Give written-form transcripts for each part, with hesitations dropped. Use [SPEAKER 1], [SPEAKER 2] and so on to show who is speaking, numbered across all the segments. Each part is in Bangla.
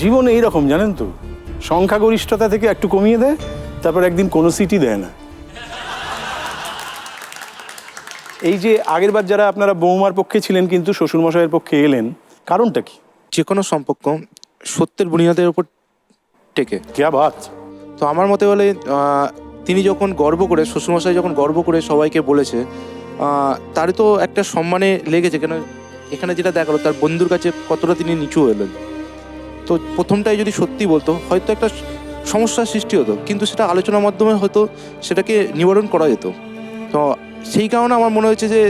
[SPEAKER 1] জীবনে এইরকম জানেন তো, সংখ্যাগরিষ্ঠতা থেকে একটু কমিয়ে দেয়, তারপর একদিন কোনো সিটই দেয় না। এই যে আগের বার যারা আপনারা বৌমার পক্ষে ছিলেন কিন্তু শ্বশুরমশাইয়ের পক্ষে এলেন, কারণটা কি?
[SPEAKER 2] যে কোনো সম্পর্ক সত্যের বুনিয়াদের উপর টেকে।
[SPEAKER 1] ক্যা বাত।
[SPEAKER 2] তো আমার মতে বলে তিনি যখন গর্ব করে, শ্বশুরমশাই যখন গর্ব করে সবাইকে বলেছে, তার তো একটা সম্মানে লেগেছে। কেন এখানে যেটা দেখা গেলো, তার বন্ধুর কাছে কতটা তিনি নিচু এলেন। তো প্রথমটাই যদি সত্যি বলতো হয়তো একটা সমস্যার সৃষ্টি হতো, কিন্তু সেটা আলোচনার মাধ্যমে হয়তো সেটাকে নিবারণ করা যেত। তো সেই কারণে আমার মনে হয়েছে যে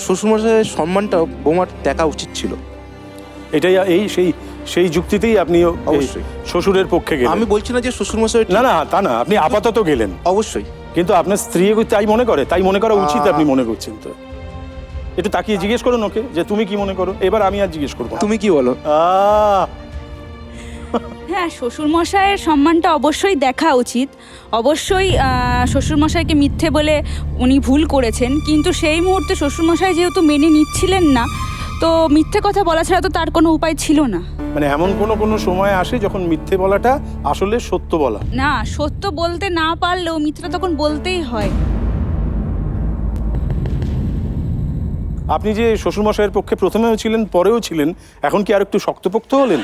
[SPEAKER 2] শ্বশুরমশাইয়ের সম্মানটা বৌমার দেখা উচিত ছিল।
[SPEAKER 1] এটাই এই সেই যুক্তিতেই আপনি
[SPEAKER 2] অবশ্যই
[SPEAKER 1] শ্বশুরের পক্ষে গেলেন।
[SPEAKER 2] আমি বলছি না যে শ্বশুরমশাই,
[SPEAKER 1] না না তা না, আপনি আপাতত গেলেন
[SPEAKER 2] অবশ্যই,
[SPEAKER 1] কিন্তু আপনার স্ত্রী তাই মনে করে, তাই মনে করা উচিত আপনি মনে করছেন। তো একটু তাকিয়ে জিজ্ঞেস করুন ওকে যে তুমি কি মনে করো। এবার আমি আর জিজ্ঞেস করবো,
[SPEAKER 2] তুমি কি বলো?
[SPEAKER 3] হ্যাঁ, শ্বশুরমশাইয়ের সম্মানটা অবশ্যই দেখা উচিত। অবশ্যই শ্বশুরমশাইকে মিথ্যে বলে উনি ভুল করেছেন, কিন্তু সেই মুহূর্তে শ্বশুরমশাই যেহেতু মেনে নিচ্ছিলেন না, তো মিথ্যে কথা বলা ছাড়া তো তার কোনো উপায় ছিল না।
[SPEAKER 1] মানে এমন কোনো সময় আসে যখন মিথ্যে বলাটা আসলে সত্য বলা।
[SPEAKER 3] না, সত্য বলতে না পারলেও মিথ্যেটা তখন বলতেই হয়।
[SPEAKER 1] আপনি যে শ্বশুরমশাইয়ের পক্ষে প্রথমেও ছিলেন, পরেও ছিলেন, এখন কি আর একটু শক্তপোক্ত হলেন?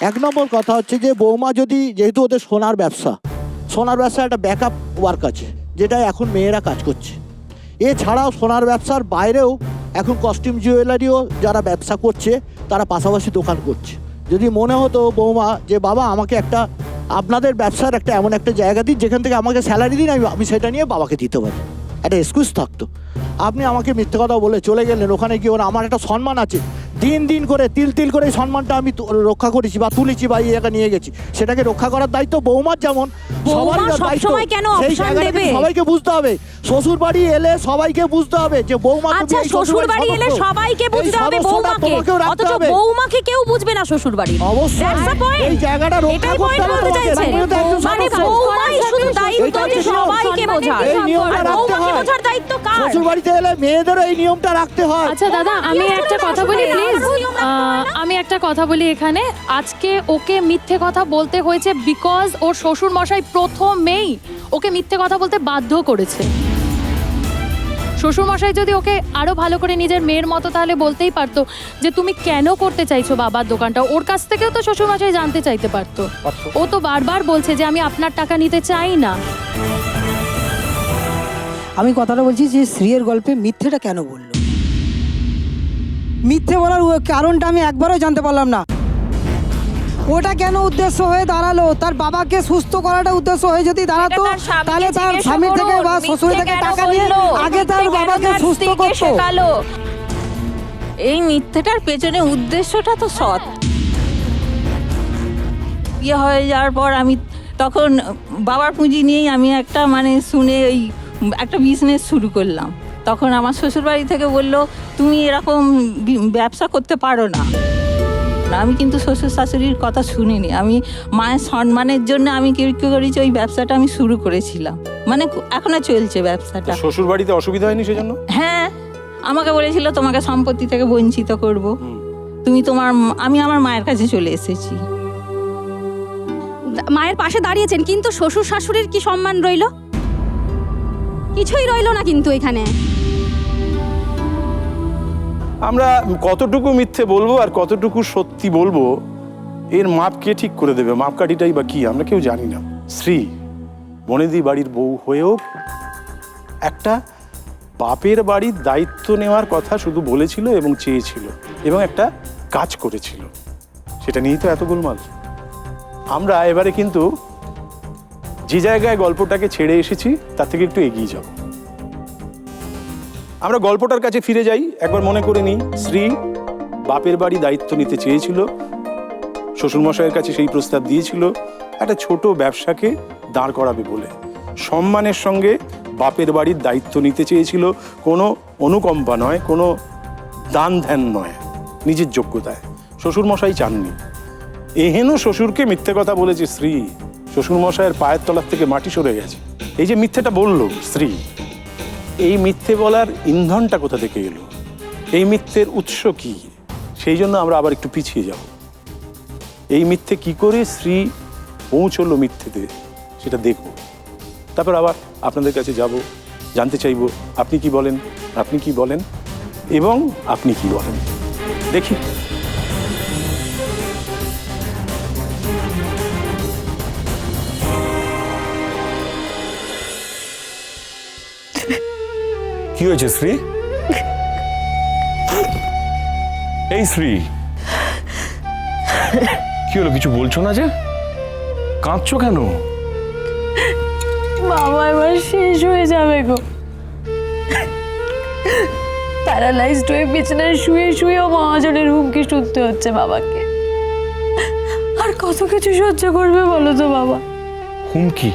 [SPEAKER 4] এক নম্বর কথা হচ্ছে যে বৌমা যদি, যেহেতু ওদের সোনার ব্যবসা একটা ব্যাকআপ ওয়ার্ক আছে, যেটা এখন মেয়েরা কাজ করছে। এছাড়াও সোনার ব্যবসার বাইরেও এখন কস্টিউম জুয়েলারিও যারা ব্যবসা করছে তারা পাশাপাশি দোকান করছে। যদি মনে হতো বৌমা যে বাবা আমাকে একটা আপনাদের ব্যবসার একটা এমন একটা জায়গা দিন যেখান থেকে আমাকে স্যালারি দিন, আমি সেটা নিয়ে বাবাকে দিতে পারি, একটা এক্সকিউজ থাকতো। আপনি আমাকে মিথ্যে কথা বলে চলে গেলেন, ওখানে গিয়ে আমার একটা সম্মান আছে, দিন করে তিল করে সম্মানটা আমি রক্ষা করেছি বা তুলেছি বা এই জায়গা নিয়ে গেছি, সেটাকে রক্ষা করার দায়িত্ব বৌমার। যেমন সবার দায়িত্ব, সেই জায়গাটা সবাইকে বুঝতে হবে। শ্বশুর বাড়ি এলে সবাইকে বুঝতে হবে যে বৌমা,
[SPEAKER 5] আচ্ছা শ্বশুর বাড়ি এলে সবাইকে বুঝতে হবে বৌমাকে, অথচ বৌমাকে কেউ বুঝবে না শ্বশুর বাড়ি।
[SPEAKER 4] অবশ্যই এই জায়গাটা রক্ষা করতে হবে তোমাকে।
[SPEAKER 5] মানে বৌমাই শুধু দায়িত্ব যে সবাইকে বোঝার,
[SPEAKER 4] এই নিয়মটা রাখতে
[SPEAKER 5] বৌমাকে
[SPEAKER 4] হয়।
[SPEAKER 5] বোঝার দায়িত্ব কার?
[SPEAKER 4] শ্বশুর বাড়িতে এলে মেয়েদেরও এই নিয়মটা রাখতে হয়।
[SPEAKER 6] আচ্ছা দাদা, আমি একটা কথা বলি প্লিজ। আমি একটা কথা বলি এখানে। আজকে ওকে মিথ্যে কথা বলতে হয়েছে বিকজ ওর শ্বশুর মশাই প্রথমেই ওকে মিথ্যে কথা বলতে বাধ্য করেছে। শ্বশুরমশাই যদি ওকে আরো ভালো করে নিজের মেয়ের মতো তাহলে বলতেই পারতো যে তুমি কেন করতে চাইছো বাবার দোকানটা। ওর কাছ থেকেও তো শ্বশুরমশাই জানতে চাইতে পারতো। ও তো বারবার বলছে যে আমি আপনার টাকা নিতে চাই না।
[SPEAKER 7] আমি কথাটা বলছি যে শ্রীয়ের গল্পে মিথ্যেটা কেন বললো, মিথ্যে বলার কারণটা আমি একবারও জানতে পারলাম না। ওটা কেন উদ্দেশ্য হয়ে দাঁড়ালো? তার বাবাকে সুস্থ করাটা উদ্দেশ্য হয়ে যদি দাঁড়াতো, তাহলে তার স্বামী থেকে বা শ্বশুর থেকে টাকা নিয়ে আগে তার বাবাকে সুস্থ করতো।
[SPEAKER 5] এই মিথ্যেটার পেছনে উদ্দেশ্যটা তো সৎ। বিয়ে হয়ে যাওয়ার পর আমি তখন বাবার পুঁজি নিয়েই আমি একটা শুনে ওই একটা বিজনেস শুরু করলাম। তখন আমার শ্বশুরবাড়ি থেকে বললো তুমি এরকম ব্যবসা করতে পারো না। আমি কিন্তু শ্বশুর শাশুড়ির কথা শুনিনি। আমি মায়ের সম্মানের জন্য আমি কি করেছি, ওই ব্যবসাটা আমি শুরু করেছিলাম। এখনো চলছে ব্যবসাটা।
[SPEAKER 1] শ্বশুর বাড়িতে অসুবিধা হয়নি সেজন্য?
[SPEAKER 5] হ্যাঁ, আমাকে বলেছিল তোমাকে সম্পত্তি থেকে বঞ্চিত করব, আমি আমার মায়ের কাছে চলে এসেছি।
[SPEAKER 3] মায়ের পাশে দাঁড়িয়েছেন, কিন্তু শ্বশুর শাশুড়ির কি সম্মান রইল? কিছুই রইল না কিন্তু এখানে।
[SPEAKER 1] আমরা কতটুকু মিথ্যে বলবো আর কতটুকু সত্যি বলবো, এর মাপ কে ঠিক করে দেবে? মাপকাঠিটাই বা কি আমরা কেউ জানি না। শ্রী বনেদি বাড়ির বউ হয়েও একটা বাপের বাড়ির দায়িত্ব নেওয়ার কথা শুধু বলেছিল এবং চেয়েছিল এবং একটা কাজ করেছিল, সেটা নিয়েই তো এত গোলমাল। আমরা এবারে কিন্তু যে জায়গায় গল্পটাকে ছেড়ে এসেছি তার থেকে একটু এগিয়ে যাব। আমরা গল্পটার কাছে ফিরে যাই, একবার মনে করে নিই। শ্রী বাপের বাড়ি দায়িত্ব নিতে চেয়েছিল, শ্বশুরমশাইয়ের কাছে সেই প্রস্তাব দিয়েছিল একটা ছোট ব্যবসাকে দাঁড় করাবে বলে। সম্মানের সঙ্গে বাপের বাড়ির দায়িত্ব নিতে চেয়েছিল, কোনো অনুকম্পা নয়, কোনো দান ধ্যান নয়, নিজের যোগ্যতায়। শ্বশুরমশাই চাননি। এহেন শ্বশুরকে মিথ্যে কথা বলেছে শ্রী, শ্বশুরমশাইয়ের পায়ের তলার থেকে মাটি সরে গেছে। এই যে মিথ্যেটা বলল শ্রী, এই মিথ্যে বলার ইন্ধনটা কোথা থেকে এলো? এই মিথ্যের উৎস কি? সেই জন্য আমরা আবার একটু পিছিয়ে যাব। এই মিথ্যে কি করে শ্রী পৌঁছলো মিথ্যেতে সেটা দেখব, তারপর আবার আপনাদের কাছে যাব, জানতে চাইব আপনি কি বলেন, আপনি কি বলেন এবং আপনি কি বলেন। দেখি।
[SPEAKER 8] কি হয়েছে শ্রী? এই শ্রী, কি হলো? কিছু বলছো না যে? কাঁদছো কেন?
[SPEAKER 9] বাবা এবার শেষ হয়ে যাবে গো। প্যারালাইজড হয়ে বিছানায় শুয়ে শুয়েও মহাজনের হুমকি শুনতে হচ্ছে বাবাকে। আর কত কিছু সহ্য করবে বলো তো বাবা?
[SPEAKER 8] হুমকি?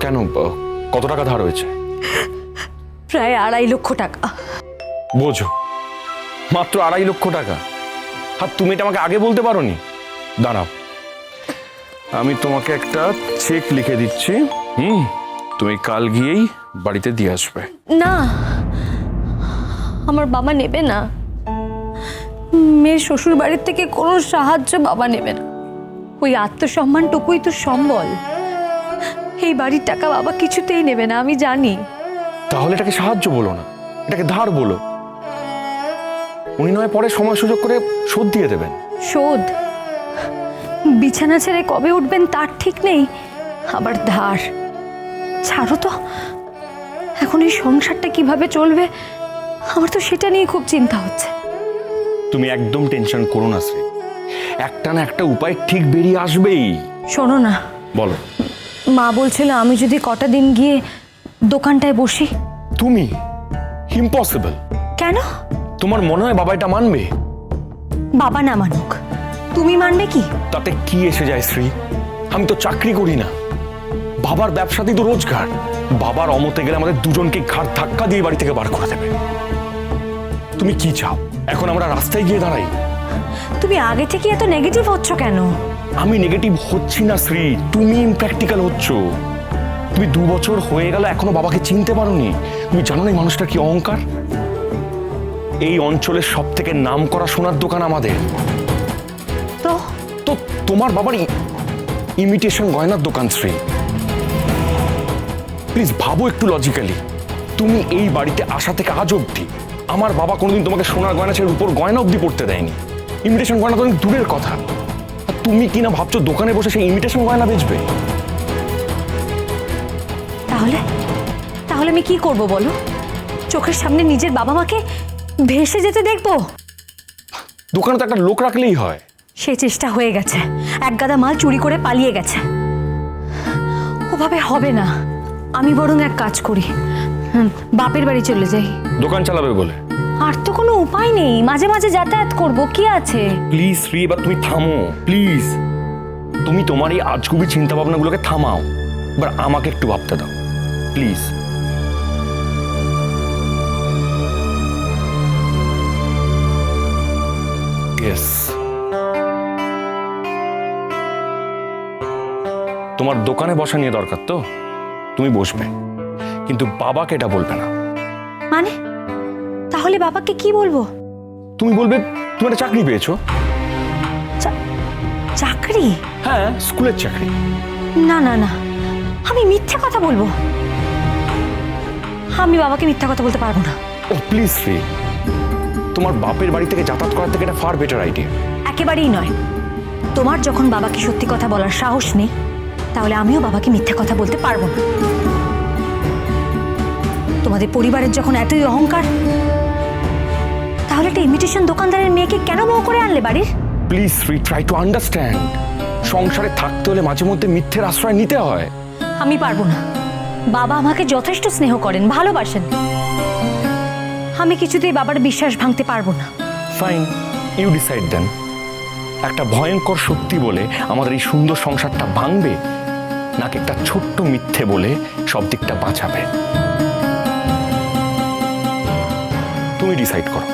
[SPEAKER 8] কেন? কত টাকা ধার হয়েছে?
[SPEAKER 9] প্রায় 2.5 লক্ষ টাকা।
[SPEAKER 8] বোঝো, মাত্র 2.5 লক্ষ টাকা। আর তুমি এটা আমাকে আগে বলতে পারোনি? দাঁড়াও, আমি তোমাকে একটা চেক লিখে দিচ্ছি। তুমি কাল গিয়েই বাড়িতে দিয়ে আসবে।
[SPEAKER 9] না, আমার বাবা নেবে না। মেয়ের শ্বশুর বাড়ির থেকে কোনো সাহায্য বাবা নেবে না। ওই আত্মসম্মানটুকুই তো সম্বল। এই বাড়ির টাকা বাবা কিছুতেই নেবে না, আমি জানি।
[SPEAKER 8] তাহলে এটাকে সাহায্য বলো না, এটাকে ধার বলো। উনি নয় পরে সময় সুযোগ করে শোধ দিয়ে দেবেন।
[SPEAKER 9] শোধ? বিছানা ছেড়ে কবে উঠবেন তার ঠিক নেই, আবার ধার। ছাড়ো তো, এখন এই সংসারটা কিভাবে চলবে আমার তো সেটা নিয়ে খুব চিন্তা হচ্ছে।
[SPEAKER 8] তুমি একদম টেনশন করো না শ্রী, একটা না একটা উপায় ঠিক বেরিয়ে আসবেই।
[SPEAKER 9] শোনো না,
[SPEAKER 8] বলো।
[SPEAKER 9] মা বলছিল আমি যদি কটা দিন গিয়ে দোকানটায় বসি।
[SPEAKER 8] তুমি? ইম্পসিবল।
[SPEAKER 9] কেন?
[SPEAKER 8] তোমার মনে হয় বাবা এটা মানবে?
[SPEAKER 9] বাবা না মানুক, তুমি মানবে কি?
[SPEAKER 8] তাতে কি এসে যায় শ্রী? আমি তো চাকরি করি না, বাবার ব্যবসাতেই তো রোজগার। বাবার অমতে গেলে আমাদের দুজনকে ঘাট ধাক্কা দিয়ে বাড়ি থেকে বার করে দেবে। তুমি কি চাও এখন আমরা রাস্তায় গিয়ে দাঁড়াই?
[SPEAKER 9] তুমি আগে থেকে এত নেগেটিভ হচ্ছ কেন?
[SPEAKER 8] আমি নেগেটিভ হচ্ছি না শ্রী, তুমি ইমপ্র্যাকটিক্যাল হচ্ছ। তুমি 2 বছর হয়ে গেল এখনো বাবাকে চিনতে পারোনি। তুমি জানো না এই মানুষটার কি অহংকার? এই অঞ্চলের সব থেকে নাম করা সোনার দোকান আমাদের।
[SPEAKER 9] তো
[SPEAKER 8] তো তোমার বাবার ইমিটেশন গয়নার দোকান শ্রী। প্লিজ ভাবো একটু লজিক্যালি। তুমি এই বাড়িতে আসা থেকে আজ অবধি আমার বাবা কোনোদিন তোমাকে সোনার গয়না ছেড়ে উপর গয়না অবধি পড়তে দেয়নি। ইমিটেশন গয়না তো অনেক দূরের কথা। আর তুমি কিনা ভাবছো দোকানে বসে সেই ইমিটেশন গয়না বেচবে?
[SPEAKER 9] তাহলে তাহলে আমি কি করব বলো? চোখের সামনে নিজের বাবা মাকে ভেসে যেতে দেখবো?
[SPEAKER 8] দোকানে তো একটা লোক রাখলেই হয়।
[SPEAKER 9] সেই চেষ্টা হয়ে গেছে, এক গাদা মাল চুরি করে পালিয়ে গেছে। ওভাবে হবে না, আমি বরং এক কাজ করি, বাপের বাড়ি চলে যাই।
[SPEAKER 8] দোকান চালাবে বলে?
[SPEAKER 9] আর তো কোনো উপায় নেই, মাঝে মাঝে যাতায়াত করব, কি আছে?
[SPEAKER 8] প্লিজ শ্রী, এবার তুমি থামো প্লিজ। তুমি তোমার এই আজগুবি চিন্তা ভাবনাগুলোকে থামাও, এবার আমাকে একটু ভাবতে দাও প্লিজ। ইয়েস, তোমার দোকানে বসা নিয়ে দরকার তো তুমি বসবে, কিন্তু বাবাকে এটা বলবে না।
[SPEAKER 9] মানে তাহলে বাবাকে কি বলবো?
[SPEAKER 8] তুমি বলবে তুমি একটা চাকরি পেয়েছো।
[SPEAKER 9] চাকরি?
[SPEAKER 8] হ্যাঁ, স্কুলের চাকরি।
[SPEAKER 9] না না না, আমি মিথ্যে কথা বলবো? আমি বাবাকে মিথ্যা কথা বলতে পারবো না।
[SPEAKER 8] ও প্লিজ শ্রী, তোমার বাপের বাড়ি থেকে যাতায়াত করার থেকে এটা ফার বেটার আইডিয়া।
[SPEAKER 9] একেবারেই নয়। তোমার যখন বাবাকে সত্যি কথা বলার সাহস নেই, তাহলে আমিও বাবাকে মিথ্যে কথা বলতে পারবো না। তোমাদের পরিবারের যখন এতই অহংকার, তাহলে একটা ইমিটেশন দোকানদারের মেয়েকে কেন বউ করে আনলে বাড়ির?
[SPEAKER 8] Please Shri, try to understand. সংসারে থাকতে হলে মাঝে মধ্যে মিথ্যের আশ্রয় নিতে হয়।
[SPEAKER 9] আমি পারবো না। বাবা আমাকে যথেষ্ট স্নেহ করেন, ভালোবাসেন। আমি কিছুতেই বাবার বিশ্বাস ভাঙতে পারবো না।
[SPEAKER 8] ফাইন, ইউ ডিসাইড দেন। একটা ভয়ঙ্কর সত্যি বলে আমাদের এই সুন্দর সংসারটা ভাঙবে, নাকি একটা ছোট্ট মিথ্যে বলে সব দিকটা বাঁচাবে? তুমি ডিসাইড করো।